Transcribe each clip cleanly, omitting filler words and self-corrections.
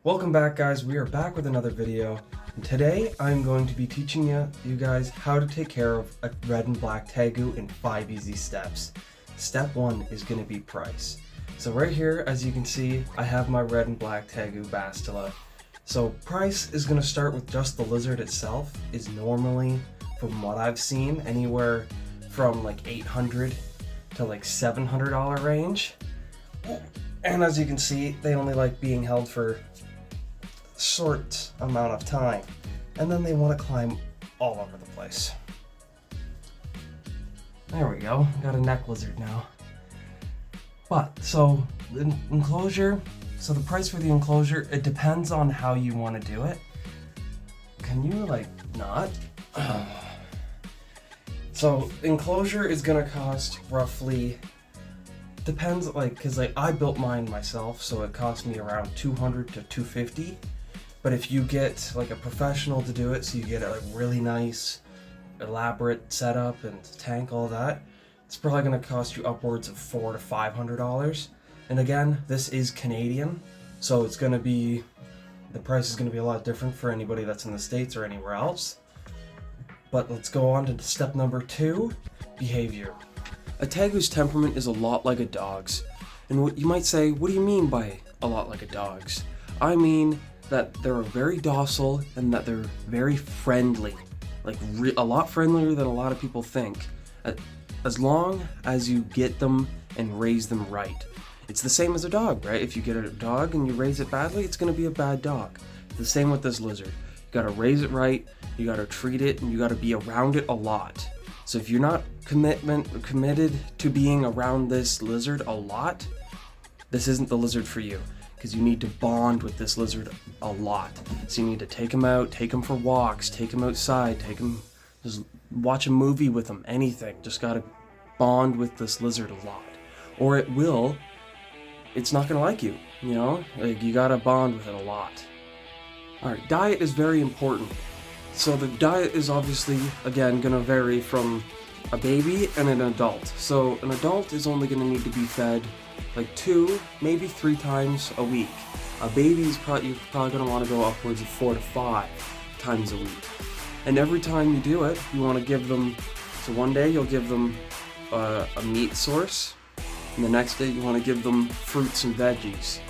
Welcome back, guys. We are back with another video, and today I'm going to be teaching you guys how to take care of a red and black Tegu in 5 easy steps. Step 1 is going to be price. So right here, as you can see, I have my red and black Tegu Bastila. So price is going to start with just the lizard itself, is normally, from what I've seen, anywhere from like $800 to like $700 range. And as you can see, they only like being held for short amount of time, and then they want to climb all over the place. There we go, got a neck lizard now. But so the enclosure, so the price for the enclosure, it depends on how you want to do it. Can you like not? So enclosure is gonna cost roughly, depends, like, because like I built mine myself, so it cost me around $200 to $250. But if you get like a professional to do it, so you get a like really nice, elaborate setup and tank, all that, it's probably going to cost you upwards of $400 to $500. And again, this is Canadian, so it's going to be, the price is going to be a lot different for anybody that's in the States or anywhere else. But let's go on to step number 2, behavior. A Tegu's temperament is a lot like a dog's. And what you might say, what do you mean by a lot like a dog's? I mean that they're very docile and that they're very friendly, like a lot friendlier than a lot of people think, as long as you get them and raise them right. It's the same as a dog, right? If you get a dog and you raise it badly, it's going to be a bad dog. The same with this lizard. You got to raise it right, you got to treat it, and you got to be around it a lot. So if you're not committed to being around this lizard a lot, this isn't the lizard for you, because you need to bond with this lizard a lot. So you need to take him out, take him for walks, take him outside, just watch a movie with him, anything. Just gotta bond with this lizard a lot. Or it's not gonna like you, you know? Like, you gotta bond with it a lot. Alright, diet is very important. So the diet is obviously, again, gonna vary from a baby and an adult. So an adult is only gonna need to be fed like 2, maybe 3 times a week. A baby's you're probably going to want to go upwards of 4 to 5 times a week. And every time you do it, you want to give them, so one day you'll give them a meat source, and the next day you want to give them fruits and veggies.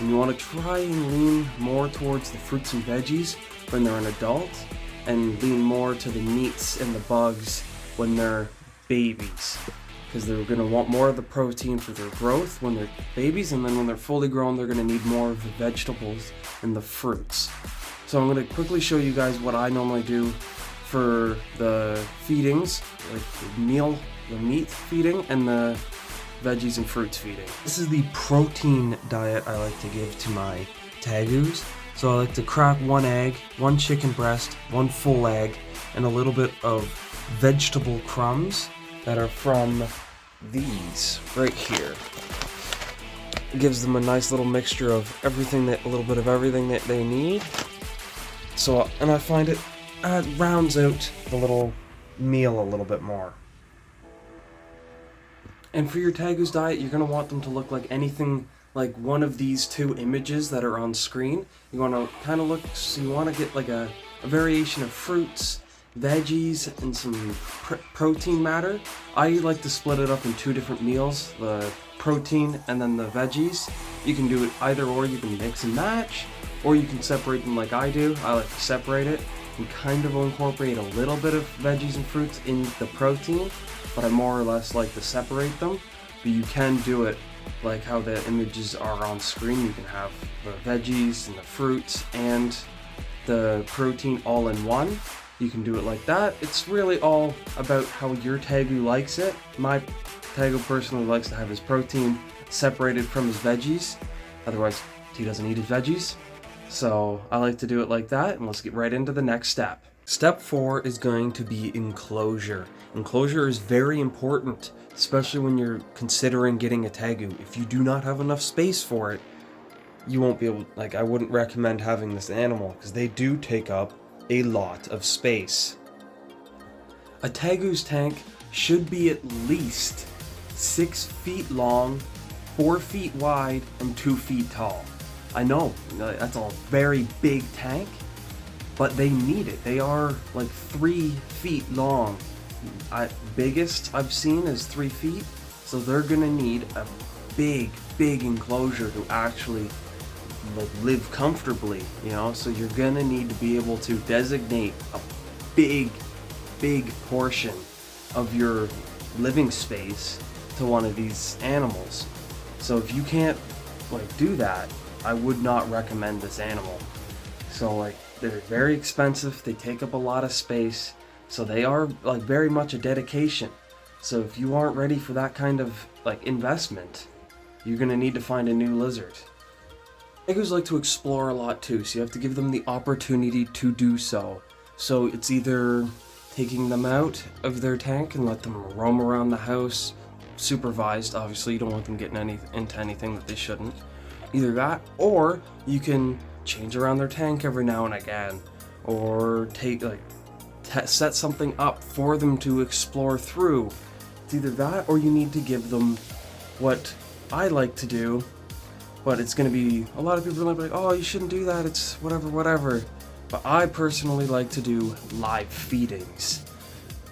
And you want to try and lean more towards the fruits and veggies when they're an adult, and lean more to the meats and the bugs when they're babies, because they're going to want more of the protein for their growth when they're babies, and then when they're fully grown, they're going to need more of the vegetables and the fruits. So I'm going to quickly show you guys what I normally do for the feedings, like the meat feeding and the veggies and fruits feeding. This is the protein diet I like to give to my Tegus. So I like to crack 1 egg, 1 chicken breast, 1 full egg, and a little bit of vegetable crumbs that are from these right here. It gives them a nice little mixture of everything, a little bit of everything that they need. So, and I find it rounds out the little meal a little bit more. And for your Tegu's diet, you're going to want them to look like anything like one of these 2 images that are on screen. You want to kind of look, so you want to get like a variation of fruits, veggies, and some protein matter. I like to split it up in 2 different meals, the protein and then the veggies. You can do it either or, you can mix and match, or you can separate them like I do. I like to separate it and kind of incorporate a little bit of veggies and fruits in the protein, but I more or less like to separate them. But you can do it like how the images are on screen. You can have the veggies and the fruits and the protein all in one. You can do it like that. It's really all about how your Tegu likes it. My Tegu personally likes to have his protein separated from his veggies. Otherwise, he doesn't eat his veggies. So I like to do it like that, and let's get right into the next step. Step 4 is going to be enclosure. Enclosure is very important, especially when you're considering getting a Tegu. If you do not have enough space for it, you won't be able, I wouldn't recommend having this animal, because they do take up a lot of space. A Tegu's tank should be at least 6 feet long, 4 feet wide, and 2 feet tall. I know, that's a very big tank, but they need it. They are like 3 feet long. Biggest I've seen is 3 feet, so they're gonna need a big enclosure to actually like live comfortably, you know. So you're gonna need to be able to designate a big portion of your living space to one of these animals. So if you can't like do that, I would not recommend this animal. So like, they're very expensive, they take up a lot of space, so they are like very much a dedication. So if you aren't ready for that kind of like investment, you're gonna need to find a new lizard. Tegus like to explore a lot too, so you have to give them the opportunity to do so. So it's either taking them out of their tank and let them roam around the house, supervised. Obviously, you don't want them getting into anything that they shouldn't. Either that, or you can change around their tank every now and again, or set something up for them to explore through. It's either that, or you need to give them what I like to do, but it's going to be, a lot of people are going to be like, oh, you shouldn't do that, it's whatever. But I personally like to do live feedings.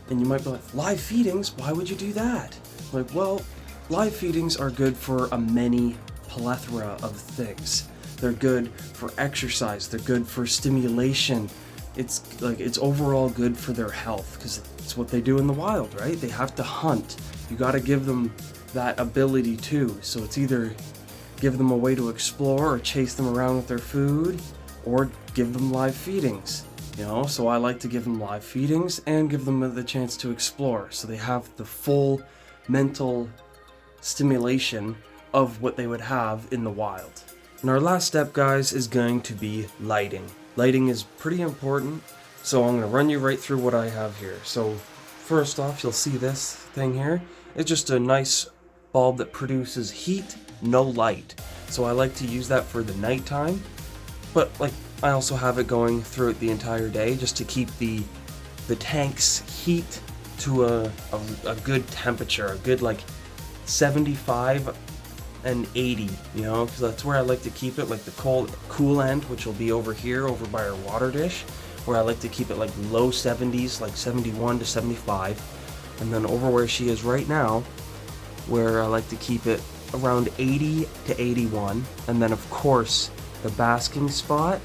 And you might be like, live feedings? Why would you do that? Like, well, live feedings are good for a many plethora of things. They're good for exercise, they're good for stimulation. It's overall good for their health, because it's what they do in the wild, right? They have to hunt. You got to give them that ability too. So it's either give them a way to explore or chase them around with their food, or give them live feedings, you know. So I like to give them live feedings and give them the chance to explore, so they have the full mental stimulation of what they would have in the wild. And our last step, guys, is going to be lighting. Lighting is pretty important, so I'm going to run you right through what I have here. So first off, you'll see this thing here. It's just a nice bulb that produces heat, no light. So I like to use that for the nighttime, but like I also have it going throughout the entire day, just to keep the tank's heat to a good temperature, a good like 75 and 80, you know, because that's where I like to keep it, like the cool end, which will be over here, over by our water dish, where I like to keep it like low 70s, like 71 to 75, and then over where she is right now, where I like to keep it around 80 to 81, and then of course the basking spot,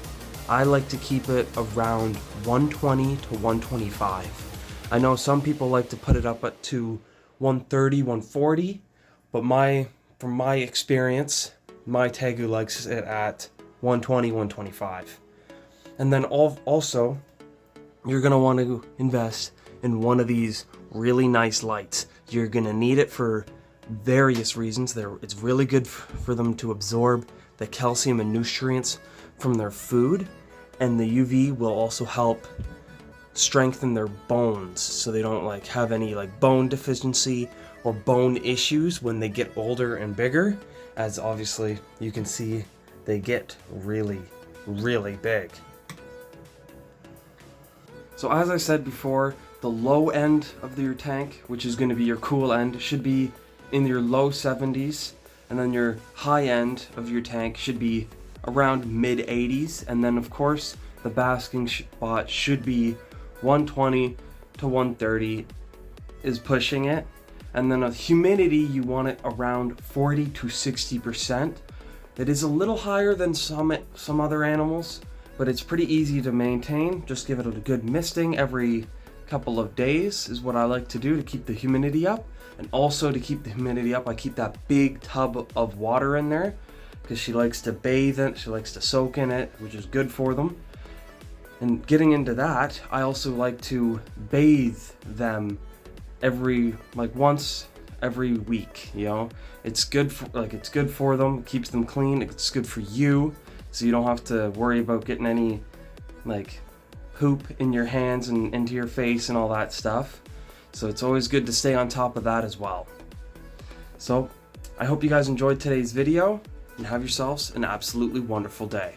I like to keep it around 120 to 125. I know some people like to put it up to 130, 140, but from my experience, my Tegu likes it at 120, 125. And then also, you're going to want to invest in one of these really nice lights. You're going to need it for various reasons. It's really good for them to absorb the calcium and nutrients from their food, and the UV will also help strengthen their bones, so they don't like have any like bone deficiency or bone issues when they get older and bigger, as obviously you can see they get really big. So as I said before, the low end of your tank, which is going to be your cool end, should be in your low 70s, and then your high end of your tank should be around mid 80s, and then of course the basking spot should be 120 to 130 is pushing it, and then a humidity, you want it around 40 to 60%. It is a little higher than some other animals, but it's pretty easy to maintain. Just give it a good misting every couple of days is what I like to do to keep the humidity up. And also to keep the humidity up, I keep that big tub of water in there, because she likes to bathe in it, she likes to soak in it, which is good for them. And getting into that, I also like to bathe them once every week, you know. It's good for them, keeps them clean, it's good for you, so you don't have to worry about getting any like poop in your hands and into your face and all that stuff. So it's always good to stay on top of that as well. So I hope you guys enjoyed today's video, and have yourselves an absolutely wonderful day.